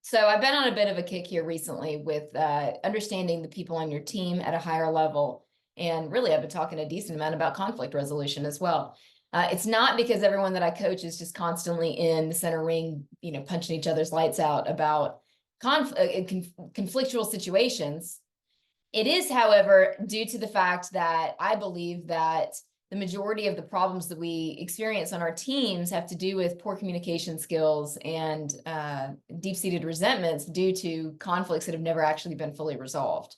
So I've been on a bit of a kick here recently with understanding the people on your team at a higher level. And really, I've been talking a decent amount about conflict resolution as well. It's not because everyone that I coach is just constantly in the center ring, punching each other's lights out about conflictual situations. It is, however, due to the fact that I believe that the majority of the problems that we experience on our teams have to do with poor communication skills and deep-seated resentments due to conflicts that have never actually been fully resolved.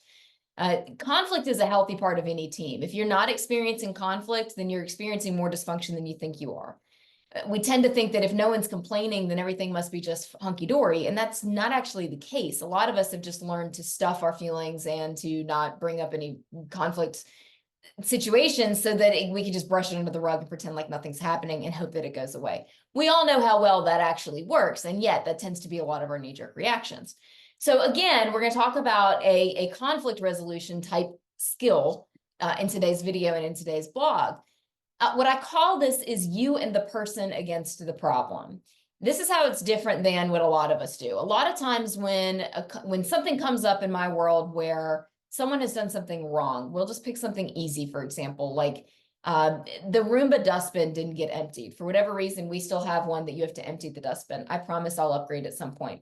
Conflict is a healthy part of any team. If you're not experiencing conflict, then you're experiencing more dysfunction than you think you are. We tend to think that if no one's complaining, then everything must be just hunky-dory, and that's not actually the case. A lot of us have just learned to stuff our feelings and to not bring up any conflict situations so that we can just brush it under the rug and pretend like nothing's happening and hope that it goes away. We all know how well that actually works, and yet that tends to be a lot of our knee-jerk reactions. So again, we're going to talk about a conflict resolution type skill in today's video and in today's blog. What I call this is you and the person against the problem. This is how it's different than what a lot of us do. A lot of times when something comes up in my world where someone has done something wrong, we'll just pick something easy, for example, like the Roomba dustbin didn't get emptied. For whatever reason, we still have one that you have to empty the dustbin. I promise I'll upgrade at some point.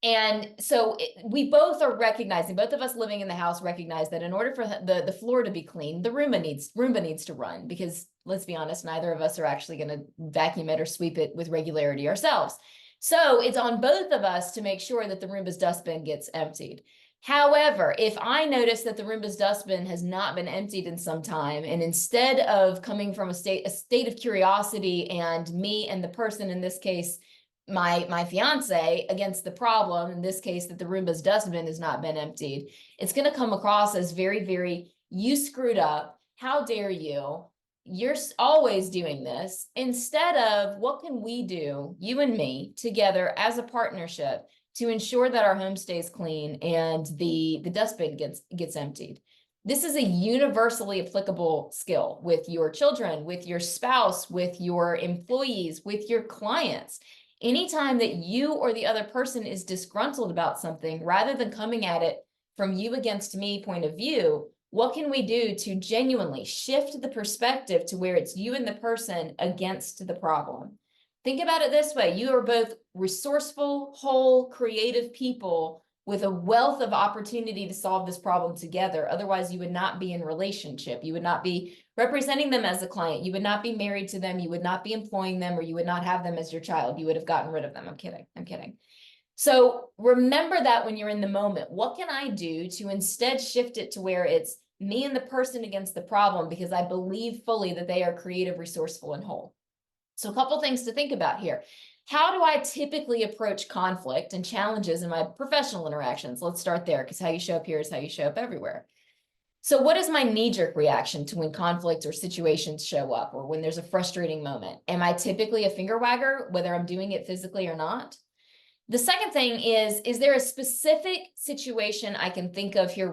And so we both are recognizing, both of us living in the house recognize that in order for the floor to be clean, the Roomba needs to run, because let's be honest, neither of us are actually going to vacuum it or sweep it with regularity ourselves. So it's on both of us to make sure that the Roomba's dustbin gets emptied. However, if I notice that the Roomba's dustbin has not been emptied in some time, and instead of coming from a state of curiosity and me and the person, in this case, my fiance, against the problem, in this case, that the Roomba's dustbin has not been emptied, it's going to come across as very, very, you screwed up. How dare you? You're always doing this. Instead of, what can we do, you and me, together as a partnership to ensure that our home stays clean and the dustbin gets emptied? This is a universally applicable skill with your children, with your spouse, with your employees, with your clients. Anytime that you or the other person is disgruntled about something, rather than coming at it from you against me point of view, what can we do to genuinely shift the perspective to where it's you and the person against the problem? Think about it this way. You are both resourceful, whole, creative people with a wealth of opportunity to solve this problem together. Otherwise, you would not be in relationship. You would not be representing them as a client. You would not be married to them. You would not be employing them, or you would not have them as your child. You would have gotten rid of them. I'm kidding. I'm kidding. So remember that when you're in the moment. What can I do to instead shift it to where it's me and the person against the problem, because I believe fully that they are creative, resourceful, and whole? So a couple things to think about here. How do I typically approach conflict and challenges in my professional interactions? Let's start there, because how you show up here is how you show up everywhere. So what is my knee-jerk reaction to when conflict or situations show up, or when there's a frustrating moment? Am I typically a finger wagger, whether I'm doing it physically or not? The second thing is there a specific situation I can think of here